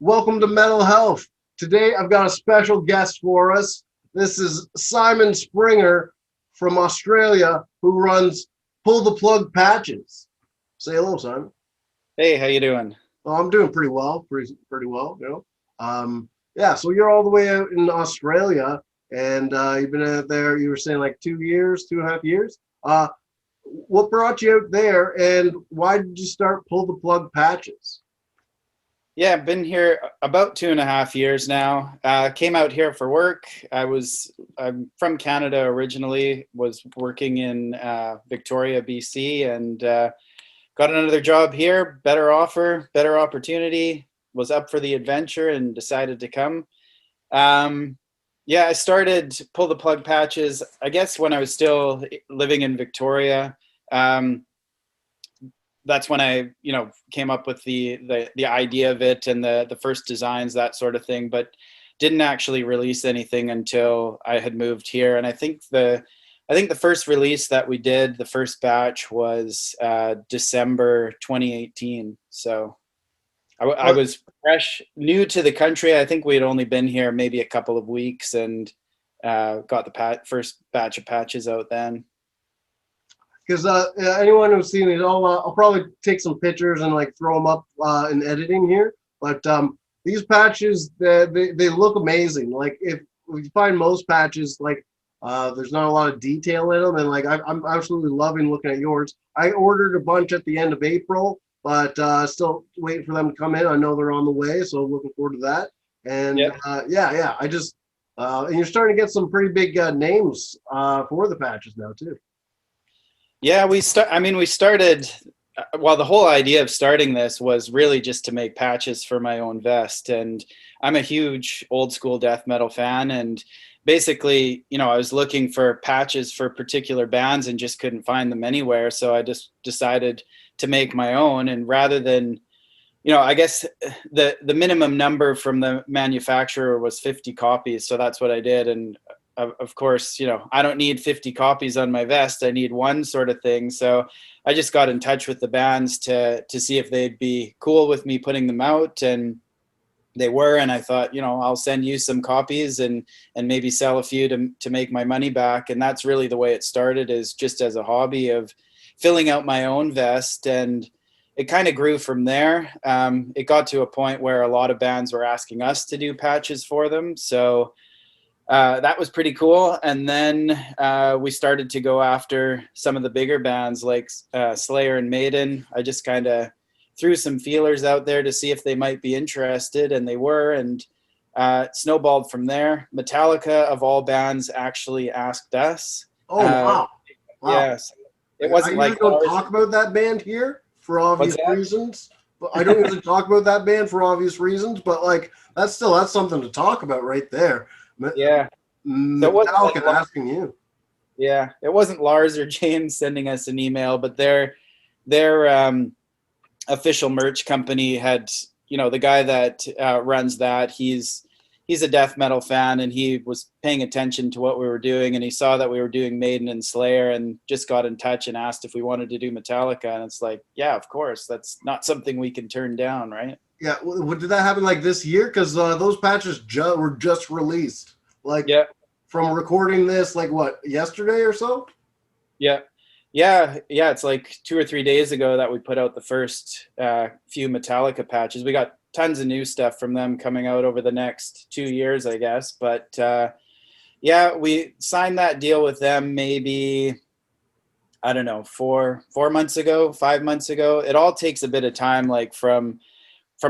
Welcome to Mental Health. Today I've got a special guest for us. This is Simon Springer from Australia who runs Pull the Plug Patches. Say hello, Simon. Hey, how you doing? Oh, I'm doing pretty well, pretty well, you know. Yeah, so you're all the way out in Australia, and you've been out there. You were saying like 2 years, 2.5 years. What brought you out there, and why did you start Pull the Plug Patches? Yeah, I've been here about 2.5 years now. Came out here for work. I'm from Canada originally, was working in Victoria, BC, and got another job here, better offer, better opportunity, was up for the adventure and decided to come. Um, yeah, I started Pull the Plug Patches, I guess, when I was still living in Victoria. Um, that's when I, came up with the idea of it and the first designs, that sort of thing, but didn't actually release anything until I had moved here. And I think the first release that we did, the first batch, was December 2018. So I Well, was fresh, new to the country. I think we had only been here maybe a couple of weeks, and got the first batch of patches out then. because anyone who's seen it, I'll probably take some pictures and like throw them up in editing here. But these patches, they look amazing. Like if you find most patches, like there's not a lot of detail in them, and like I'm absolutely loving looking at yours. I ordered a bunch at the end of April, but still waiting for them to come in. I know they're on the way, so looking forward to that. And Yep. yeah, I just and you're starting to get some pretty big names for the patches now too. Yeah, we started. Well, the whole idea of starting this was really just to make patches for my own vest, and I'm a huge old school death metal fan, and basically, I was looking for patches for particular bands and just couldn't find them anywhere. So I just decided to make my own, and rather than, I guess the minimum number from the manufacturer was 50 copies, so that's what I did. And of course, I don't need 50 copies on my vest. I need one, sort of thing. So I just got in touch with the bands to see if they'd be cool with me putting them out, and they were. And I thought, I'll send you some copies and maybe sell a few to make my money back. And that's really the way it started, is just as a hobby of filling out my own vest. And it kind of grew from there. It got to a point where a lot of bands were asking us to do patches for them. So that was pretty cool. And then we started to go after some of the bigger bands like Slayer and Maiden. I just kind of threw some feelers out there to see if they might be interested, and they were. And snowballed from there. Metallica, of all bands, actually asked us. Oh Uh, wow, wow. yes, it I wasn't usually like don't Lars. talk about that band here for What's obvious that? reasons. But I don't usually talk about that band for obvious reasons. But like that's something to talk about right there. Yeah. So it wasn't like Metallica asking you. Yeah, it wasn't Lars or James sending us an email, but their official merch company had, the guy that runs that. He's a death metal fan, and he was paying attention to what we were doing, and he saw that we were doing Maiden and Slayer, and just got in touch and asked if we wanted to do Metallica. And it's like, yeah, of course. That's not something we can turn down, right? Yeah, what did that happen like this year? Because those patches were just released. Like Yeah. from recording this, like what, yesterday or so? Yeah. Yeah. It's like 2 or 3 days ago that we put out the first few Metallica patches. We got tons of new stuff from them coming out over the next 2 years, I guess. But yeah, we signed that deal with them maybe, I don't know, 4 months ago, 5 months ago. It all takes a bit of time, like from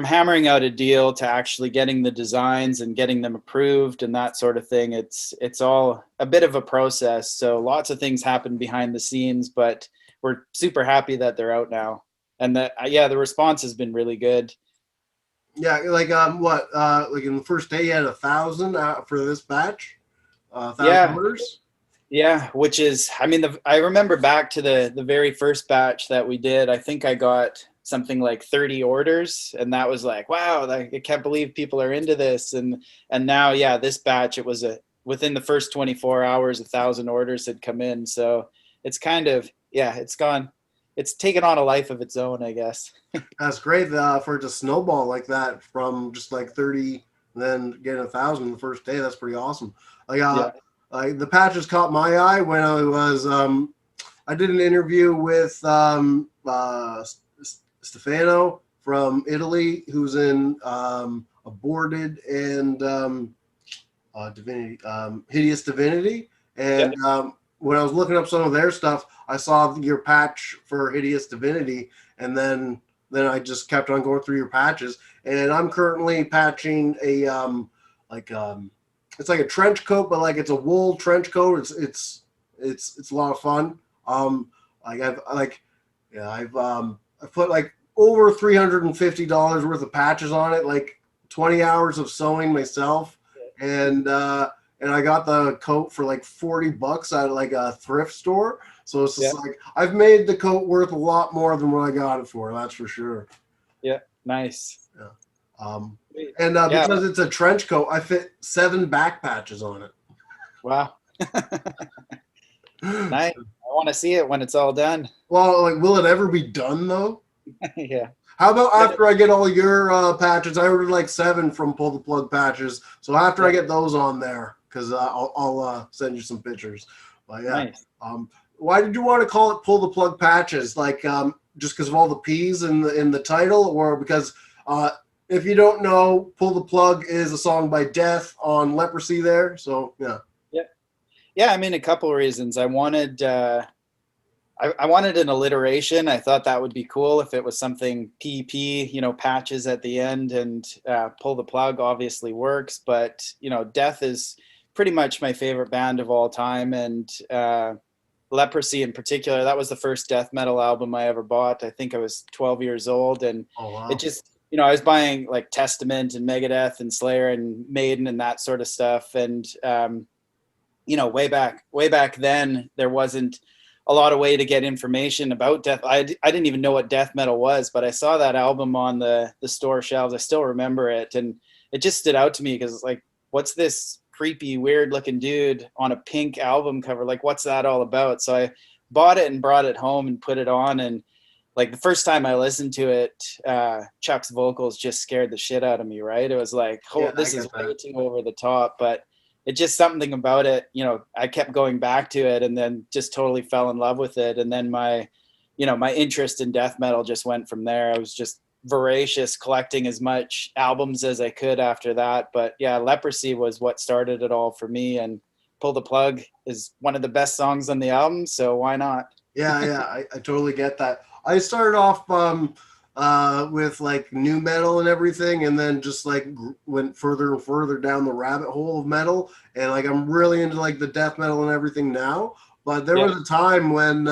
hammering out a deal to actually getting the designs and getting them approved and that sort of thing. It's all a bit of a process. So lots of things happen behind the scenes, but we're super happy that they're out now. And that, yeah, the response has been really good. Yeah, like what, like in the first day you had 1,000 for this batch, 1,000 Yeah. orders. Yeah, which is, I mean, I remember back to the very first batch that we did. I think I got something like 30 orders, and that was like, wow, like, I can't believe people are into this. And now, yeah, this batch, it was within the first 24 hours, 1,000 orders had come in. So it's kind of, yeah, it's taken on a life of its own, I guess. That's great for it to snowball like that from just like 30, and then getting 1,000 the first day. That's pretty awesome. Like, Yeah. the patches caught my eye when I did an interview with Stefano from Italy, who's in Aborted and Divinity, Hideous Divinity. And when I was looking up some of their stuff, I saw your patch for Hideous Divinity, and then I just kept on going through your patches. And I'm currently patching a it's like a trench coat, but like it's a wool trench coat. It's a lot of fun. I've put like over $350 worth of patches on it, like 20 hours of sewing myself, and I got the coat for like $40 at like a thrift store. So it's just like I've made the coat worth a lot more than what I got it for. That's for sure. Yeah, nice. Yeah. Because it's a trench coat, I fit 7 back patches on it. Wow. Nice. I want to see it when it's all done. Well, like, will it ever be done though? Yeah. How about after I get all your patches? I ordered like 7 from Pull the Plug patches. So after I get those on there, because I'll send you some pictures. But yeah. Nice. Why did you want to call it Pull the Plug patches? Like just because of all the P's in the title, or because if you don't know, Pull the Plug is a song by Death on Leprosy there. So yeah. Yeah, I mean, a couple of reasons. I wanted I wanted an alliteration. I thought that would be cool if it was something PP, patches at the end, and Pull the Plug obviously works. But, Death is pretty much my favorite band of all time. And Leprosy in particular, that was the first death metal album I ever bought. I think I was 12 years old. And it just, I was buying like Testament and Megadeth and Slayer and Maiden and that sort of stuff. And, way back then, there wasn't a lot of way to get information about death. I didn't even know what death metal was, but I saw that album on the store shelves. I still remember it. And it just stood out to me because it's like, what's this creepy, weird looking dude on a pink album cover? Like, what's that all about? So I bought it and brought it home and put it on. And like the first time I listened to it, Chuck's vocals just scared the shit out of me, right? It was like, this is way too over the top. But it just something about it, I kept going back to it and then just totally fell in love with it. And then my interest in death metal just went from there. I was just voracious, collecting as much albums as I could after that. But yeah, Leprosy was what started it all for me. And Pull the Plug is one of the best songs on the album. So why not? Yeah, I totally get that. I started off with like new metal and everything, and then just like went further and further down the rabbit hole of metal, and like I'm really into like the death metal and everything now. But there was a time when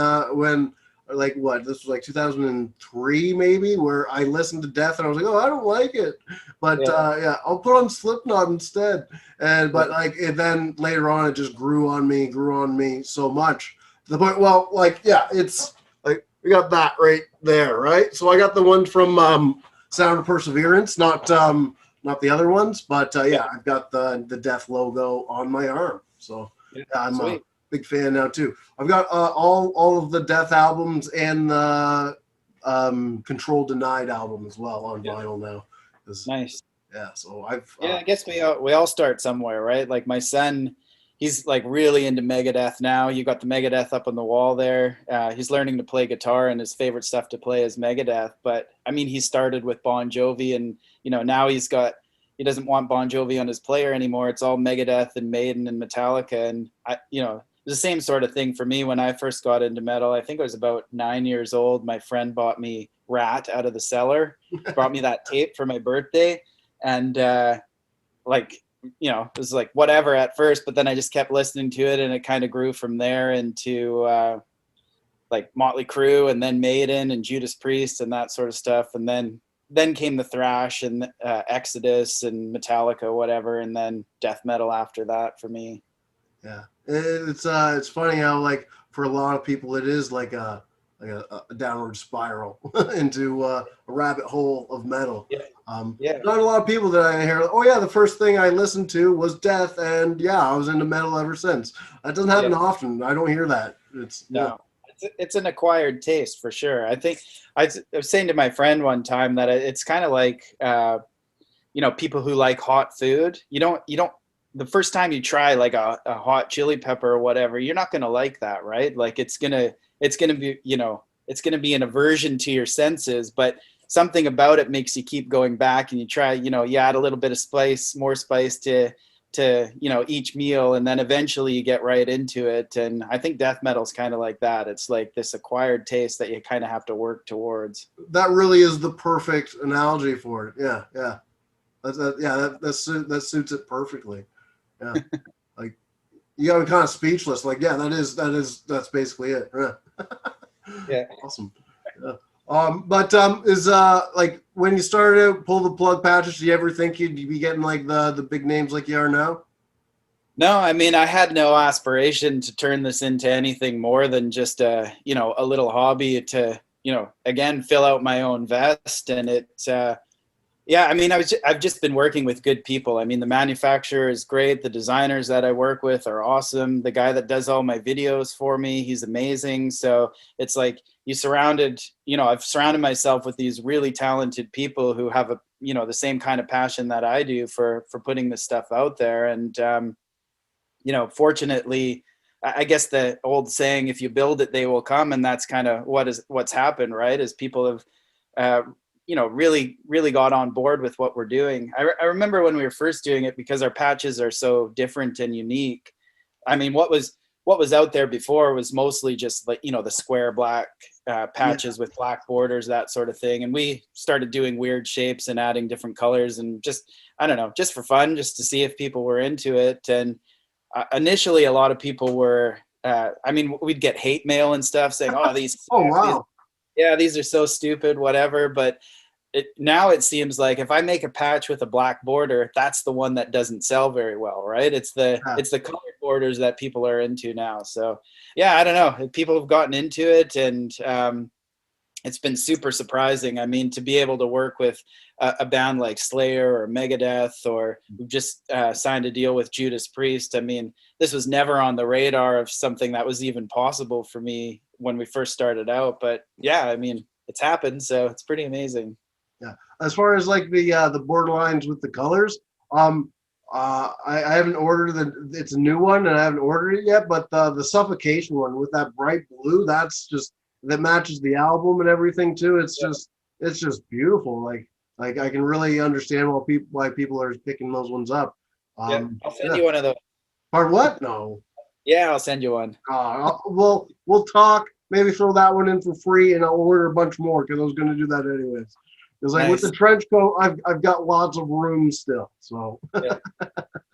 like this was like 2003 maybe, where I listened to death and I was like, oh, I don't like it, but I'll put on Slipknot instead. And but like then later on it just grew on me so much to the point, it's like we got that right there, right? So I got the one from Sound of Perseverance, not the other ones, but I've got the death logo on my arm. So I'm a big fan now too. I've got all of the Death albums and the Control Denied album as well on vinyl now. Nice. Yeah, so I've I guess we all start somewhere, right? Like my son, he's like really into Megadeth now. You got the Megadeth up on the wall there. He's learning to play guitar, and his favorite stuff to play is Megadeth. But I mean, he started with Bon Jovi, and now he doesn't want Bon Jovi on his player anymore. It's all Megadeth and Maiden and Metallica. And it was the same sort of thing for me when I first got into metal. I think I was about 9 years old. My friend bought me Rat out of the cellar, brought me that tape for my birthday, and it was like whatever at first, but then I just kept listening to it, and it kind of grew from there into like Motley Crue, and then Maiden and Judas Priest and that sort of stuff. And then came the thrash and Exodus and Metallica, whatever, and then death metal after that for me. Yeah, it's funny how like for a lot of people it is like a downward spiral into a rabbit hole of metal. Not a lot of people that I hear, the first thing I listened to was Death, and I was into metal ever since. That doesn't happen often. I don't hear that. it's an acquired taste for sure. I think I was saying to my friend one time that it's kind of like people who like hot food. You don't the first time you try like a hot chili pepper or whatever, you're not gonna like that, right? Like it's gonna be it's gonna be an aversion to your senses, but something about it makes you keep going back and you try, you add a little bit of spice, more spice to each meal, and then eventually you get right into it. And I think death metal's kind of like that. It's like this acquired taste that you kind of have to work towards. That really is the perfect analogy for it. Yeah, yeah. That suits it perfectly. Yeah. Like you got me kind of speechless. Like, yeah, that's basically it. Yeah. Yeah. Awesome. Yeah. But is like when you started to pull the plug patches, do you ever think you'd be getting like the big names like you are now? No, I mean, I had no aspiration to turn this into anything more than just a little hobby to, again, fill out my own vest. And yeah, I mean, I've just been working with good people. I mean, the manufacturer is great. The designers that I work with are awesome. The guy that does all my videos for me, he's amazing. So it's like I've surrounded myself with these really talented people who have the same kind of passion that I do for putting this stuff out there. And, fortunately, I guess the old saying, if you build it, they will come. And that's kind of what's happened, right? As people have, really, really got on board with what we're doing. I remember when we were first doing it, because our patches are so different and unique. I mean, what was out there before was mostly just like, the square black patches with black borders, that sort of thing. And we started doing weird shapes and adding different colors and just, I don't know, just for fun, just to see if people were into it. And initially a lot of people were, we'd get hate mail and stuff saying, oh, Oh, wow. these are so stupid, whatever. But now it seems like if I make a patch with a black border, that's the one that doesn't sell very well, right? It's the colored borders that people are into now. So yeah, I don't know. People have gotten into it, and it's been super surprising. I mean, to be able to work with a band like Slayer or Megadeth, or who just signed a deal with Judas Priest. I mean, this was never on the radar of something that was even possible for me when we first started out. But yeah, I mean, it's happened, so it's pretty amazing. Yeah. As far as like the borderlines with the colors, I haven't ordered it's a new one and I haven't ordered it yet, but the suffocation one with that bright blue, that matches the album and everything too. It's just beautiful. Like I can really understand why people are picking those ones up. Yeah, I'll send you one of those. Or what? No. Yeah, I'll send you one. We'll talk. Maybe throw that one in for free, and I'll order a bunch more because I was going to do that anyways. Because like with the trench coat, I've got lots of room still. So yeah.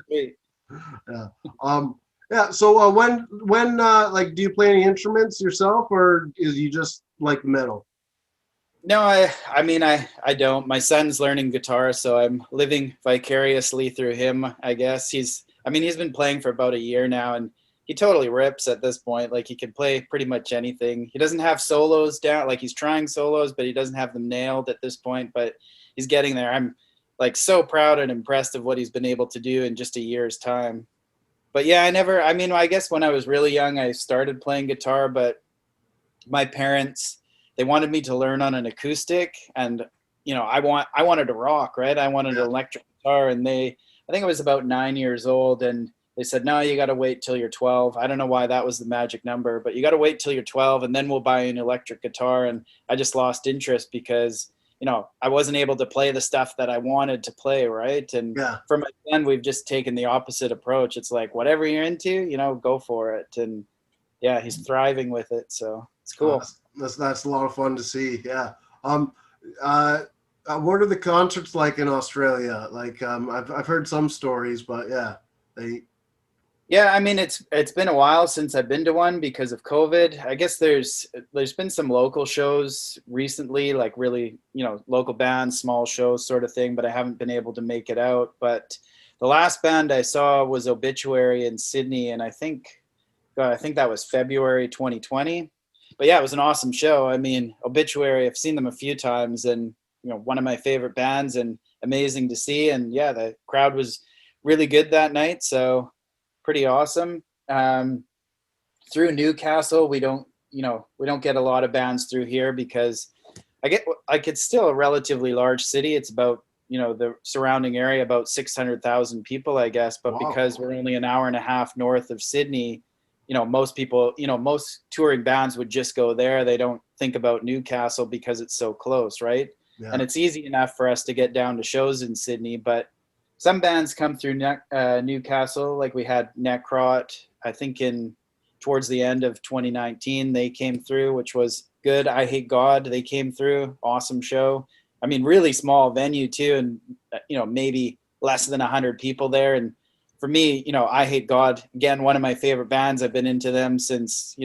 Sweet. Yeah. Yeah. So when like, do you play any instruments yourself, or is you just like metal? No, I mean, I don't. My son's learning guitar, so I'm living vicariously through him, I guess. He's been playing for about a year now, and he totally rips at this point. Like, he can play pretty much anything. He doesn't have solos down. Like, he's trying solos, but he doesn't have them nailed at this point, but he's getting there. I'm like so proud and impressed of what he's been able to do in just a year's time. But yeah, I guess when I was really young, I started playing guitar, but my parents, they wanted me to learn on an acoustic, and I wanted to rock, right? I wanted an electric guitar, and I think I was about 9 years old, and they said, no, you got to wait till you're 12. I don't know why that was the magic number, but you got to wait till you're 12 and then we'll buy an electric guitar. And I just lost interest because, I wasn't able to play the stuff that I wanted to play. Right. And for my son, we've just taken the opposite approach. It's like, whatever you're into, go for it. And yeah, he's thriving with it. So it's cool. That's a lot of fun to see. Yeah. What are the concerts like in Australia? Like, I've heard some stories, but yeah, Yeah, I mean, it's been a while since I've been to one because of COVID. I guess there's been some local shows recently, like really, local bands, small shows sort of thing, but I haven't been able to make it out. But the last band I saw was Obituary in Sydney, and I think that was February 2020. But yeah, it was an awesome show. I mean, Obituary, I've seen them a few times, and one of my favorite bands, and amazing to see. And yeah, the crowd was really good that night, so pretty awesome. Through Newcastle, we don't we don't get a lot of bands through here because it's still a relatively large city. It's about, the surrounding area, about 600,000 people, I guess. But Wow. because we're only an hour and a half north of Sydney, most people, most touring bands would just go there. They don't think about Newcastle because it's so close, right? Yeah. And it's easy enough for us to get down to shows in Sydney, but some bands come through Newcastle, like we had Necrot, I think towards the end of 2019, they came through, which was good. I Hate God, they came through, awesome show. I mean, really small venue too, and maybe less than 100 people there. And for me, I Hate God, again, one of my favorite bands. I've been into them since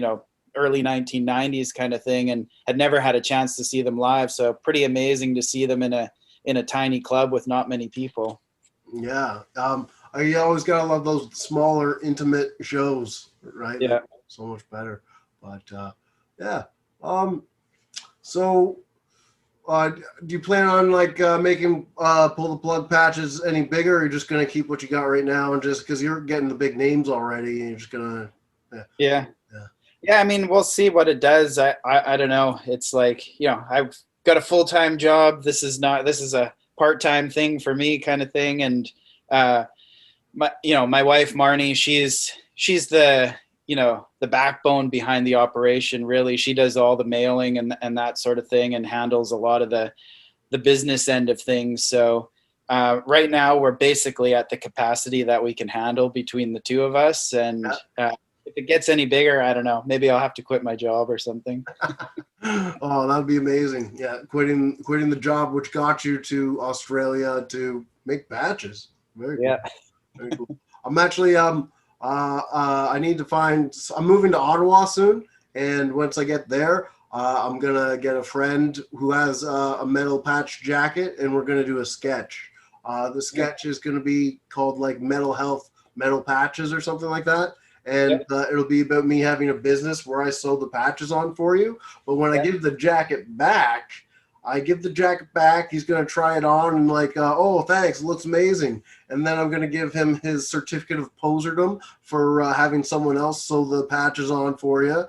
early 1990s kind of thing, and had never had a chance to see them live. So pretty amazing to see them in a tiny club with not many people. Yeah. You always gotta love those smaller, intimate shows, right? Yeah. So much better. But yeah. So do you plan on making pull the plug patches any bigger, or you're just gonna keep what you got right now, and just because you're getting the big names already, and you're just gonna yeah. I mean, we'll see what it does. I don't know. It's like, I've got a full-time job. This is a part-time thing for me, kind of thing. And my wife Marnie, she's the the backbone behind the operation. Really, she does all the mailing and that sort of thing, and handles a lot of the business end of things. So right now we're basically at the capacity that we can handle between the two of us. And if it gets any bigger, I don't know. Maybe I'll have to quit my job or something. Oh, that'd be amazing. Yeah, quitting the job which got you to Australia to make batches. Very cool. Yeah. Very cool. I'm actually I need to find. I'm moving to Ottawa soon, and once I get there, I'm gonna get a friend who has a metal patch jacket, and we're gonna do a sketch. The sketch is gonna be called like Metal Health Metal Patches or something like that. And it'll be about me having a business where I sew the patches on for you. But when I give the jacket back, he's going to try it on and oh, thanks, it looks amazing. And then I'm going to give him his certificate of poserdom for having someone else sew the patches on for you.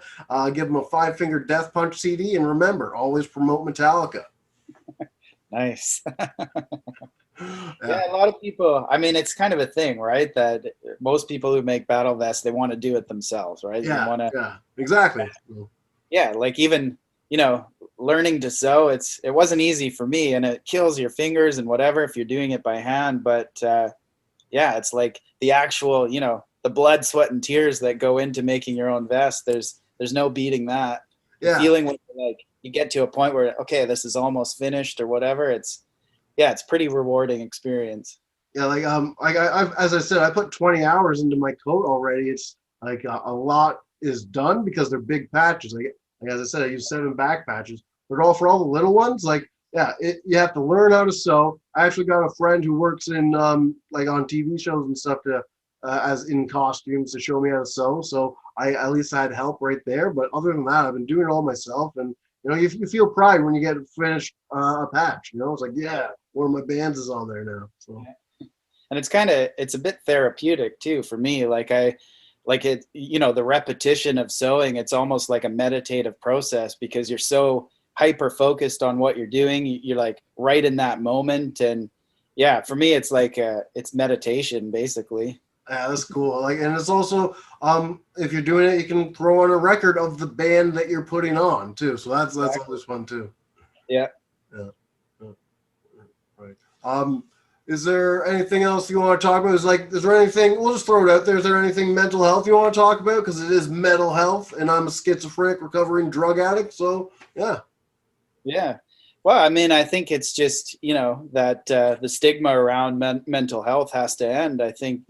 Give him a 5-Finger Death Punch CD. And remember, always promote Metallica. Nice. Yeah, a lot of people, I mean, it's kind of a thing, right? That most people who make battle vests, they want to do it themselves, right? Yeah, exactly. Yeah, like even, learning to sew, it wasn't easy for me, and it kills your fingers and whatever if you're doing it by hand. But it's like the actual, the blood, sweat, and tears that go into making your own vest. There's no beating that. Yeah. The feeling when you get to a point where, okay, this is almost finished or whatever, it's pretty rewarding experience. Yeah, I've as I said, I put 20 hours into my coat already. It's like a lot is done because they're big patches. Like as I said, I use 7 back patches. But all for all the little ones, you have to learn how to sew. I actually got a friend who works in on TV shows and stuff as in costumes to show me how to sew. So I at least had help right there. But other than that, I've been doing it all myself. And you feel pride when you get finished a patch. It's like, yeah, one of my bands is on there now. So. And it's a bit therapeutic too for me. The repetition of sewing, it's almost like a meditative process because you're so hyper focused on what you're doing. You're like right in that moment. And yeah, for me, it's like it's meditation basically. Yeah, that's cool. And it's also, if you're doing it, you can throw on a record of the band that you're putting on too. So that's always fun too. Yeah. Right. Is there anything else you want to talk about? Is there anything, we'll just throw it out there. Is there anything mental health you want to talk about? Because it is mental health, and I'm a schizophrenic recovering drug addict. So, yeah. Yeah. Well, I mean, I think it's just, that the stigma around mental health has to end. I think,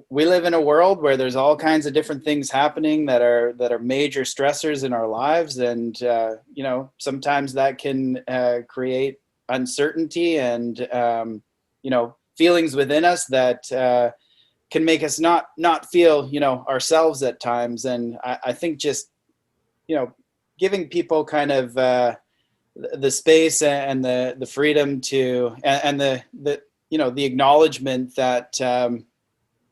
we live in a world where there's all kinds of different things happening that are major stressors in our lives. And, sometimes that can create uncertainty and, feelings within us that can make us not feel, ourselves at times. And I think just, giving people kind of the space and the freedom to, and the the acknowledgement that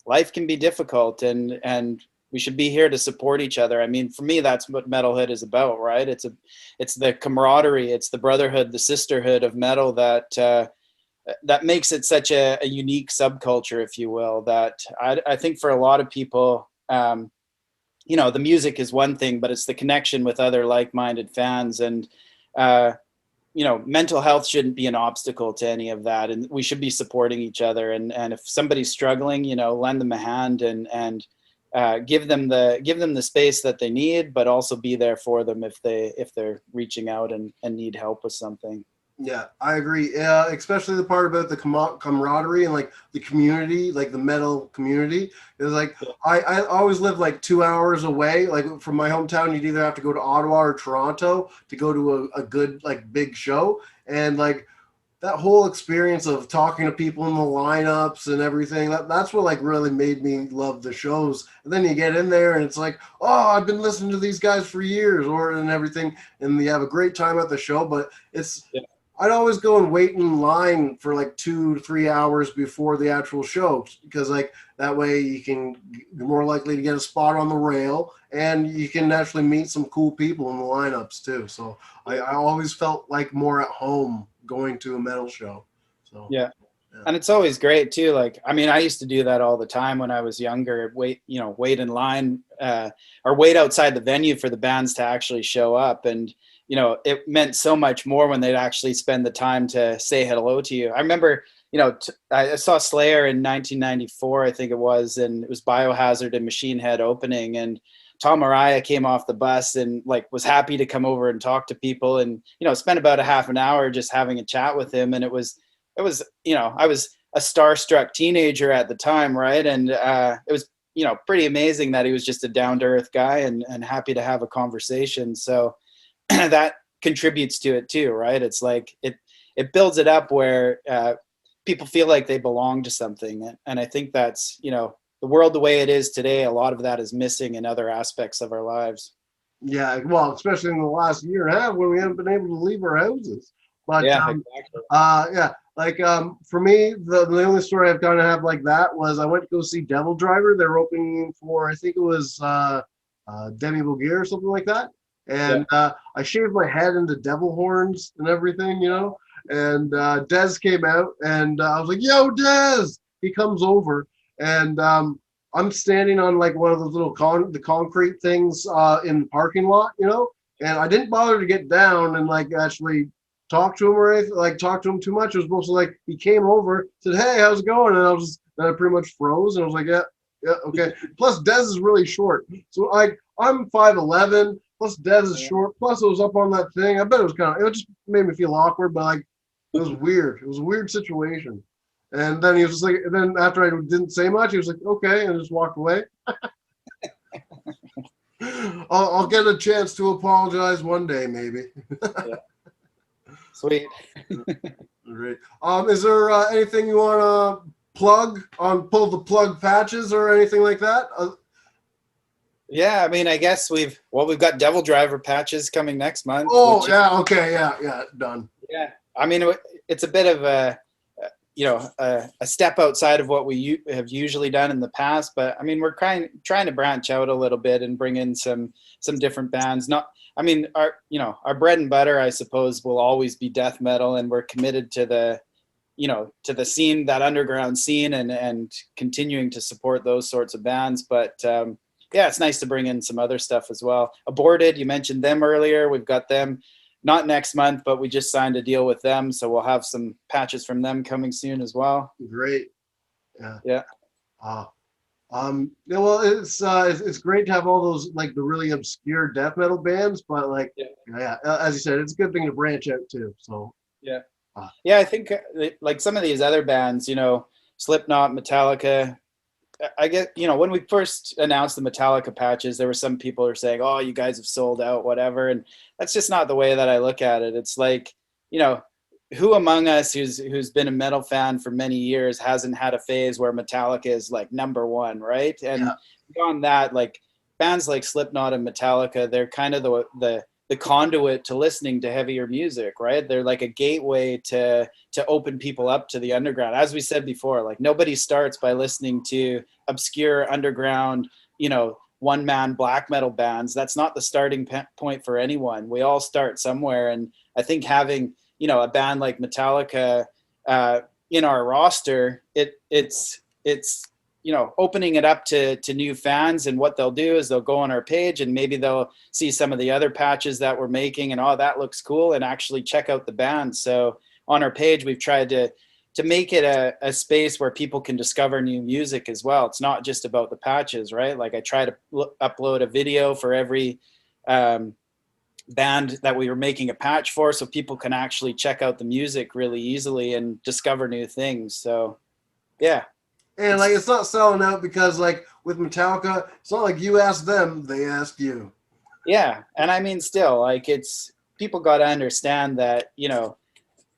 life can be difficult and we should be here to support each other. I mean, for me, that's what metalhead is about, right? It's the camaraderie, it's the brotherhood, the sisterhood of metal that makes it such a unique subculture, if you will. That I think for a lot of people, the music is one thing, but it's the connection with other like-minded fans. And mental health shouldn't be an obstacle to any of that, and we should be supporting each other. And if somebody's struggling, lend them a hand, and give them the space that they need, but also be there for them if they're reaching out and need help with something. Yeah, I agree. Especially the part about the camaraderie and like the community, like the metal community. Is like I always lived like 2 hours away, like from my hometown. You'd either have to go to Ottawa or Toronto to go to a good like big show, and like that whole experience of talking to people in the lineups and everything. That's what like really made me love the shows. And then you get in there and it's like, oh, I've been listening to these guys for years, and everything, and you have a great time at the show. But it's I'd always go and wait in line for like 2 to 3 hours before the actual show, because like that way you're more likely to get a spot on the rail, and you can actually meet some cool people in the lineups too. So I always felt like more at home going to a metal show. So yeah. And it's always great too. Like, I mean, I used to do that all the time when I was younger, wait in line or wait outside the venue for the bands to actually show up. And it meant so much more when they'd actually spend the time to say hello to you. I remember, I saw Slayer in 1994, I think it was, and it was Biohazard and Machine Head opening, and Tom Araya came off the bus and like was happy to come over and talk to people, and spent about a half an hour just having a chat with him. And it was I was a starstruck teenager at the time, right? And it was pretty amazing that he was just a down-to-earth guy and happy to have a conversation. So that contributes to it too, right? It's like it builds it up where people feel like they belong to something. And I think that's the world the way it is today, a lot of that is missing in other aspects of our lives. Yeah, well, especially in the last year and a half when we haven't been able to leave our houses. But Exactly. like for me, the only story I've kind of have like that was I went to go see Devil Driver. They were opening for, I think it was Demi Bouguer or something like that. And I shaved my head into devil horns and everything, And Dez came out, and I was like, "Yo, Dez!" He comes over, and I'm standing on like one of those little the concrete things in the parking lot, And I didn't bother to get down and like actually talk to him or anything, like talk to him too much. It was mostly like he came over, said, "Hey, how's it going?" And I pretty much froze, and I was like, "Yeah, okay." Plus, Dez is really short, so like I'm 5'11". Plus, Dez is short. Plus, it was up on that thing. I bet it just made me feel awkward, but like it was weird. It was a weird situation. And then he was just like, and then after I didn't say much, he was like, "Okay," and just walked away. I'll get a chance to apologize one day, maybe. Yeah. Sweet. Great. Is there anything you want to plug pull the plug patches or anything like that? Yeah, I mean, I guess we've got Devil Driver patches coming next month. Oh, yeah, okay, yeah, done. Yeah, I mean, it's a bit of a step outside of what we have usually done in the past, but I mean, we're trying to branch out a little bit and bring in some different bands. Our bread and butter, I suppose, will always be death metal, and we're committed to the scene, that underground scene, and continuing to support those sorts of bands. But yeah, it's nice to bring in some other stuff as well. Aborted, you mentioned them earlier. We've got them not next month, but we just signed a deal with them, so we'll have some patches from them coming soon as well. Great. Yeah. Well, it's great to have all those like the really obscure death metal bands, but like as you said, it's a good thing to branch out too. So yeah, I think like some of these other bands, Slipknot, Metallica. I get, when we first announced the Metallica patches, there were some people who are saying, "Oh, you guys have sold out, whatever," and that's just not the way that I look at it. It's like, who among us who's been a metal fan for many years hasn't had a phase where Metallica is like number one, right? And beyond that, like bands like Slipknot and Metallica, they're kind of the conduit to listening to heavier music, right? They're like a gateway to open people up to the underground. As we said before, like nobody starts by listening to obscure underground, one-man black metal bands. That's not the starting point for anyone. We all start somewhere, and I think having, you know, a band like Metallica in our roster, it's you know, opening it up to new fans. And what they'll do is they'll go on our page and maybe they'll see some of the other patches that we're making and, oh, that looks cool, and actually check out the band. So on our page, we've tried to make it a space where people can discover new music as well. It's not just about the patches, right? Like I try to upload a video for every band that we were making a patch for, so people can actually check out the music really easily and discover new things. So yeah. And like, it's not selling out because like with Metallica, it's not like you asked them, they asked you. Yeah. And I mean, still, like, it's, people got to understand that, you know,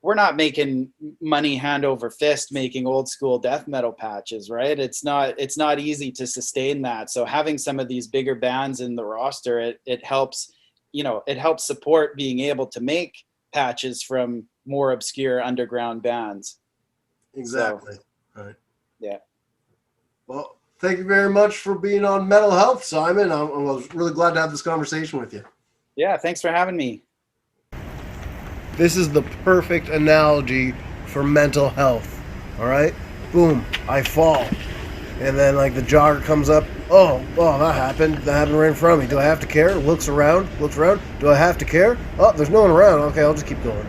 we're not making money hand over fist making old school death metal patches, right? It's not easy to sustain that. So having some of these bigger bands in the roster, it helps, you know, it helps support being able to make patches from more obscure underground bands. Exactly. So, right. Yeah. Well, thank you very much for being on Metal Health, Simon. I was really glad to have this conversation with you. Yeah, thanks for having me. This is the perfect analogy for mental health. All right? Boom, I fall. And then like the jogger comes up. Oh, that happened right in front of me. Do I have to care? Looks around. Do I have to care? Oh, there's no one around. Okay, I'll just keep going.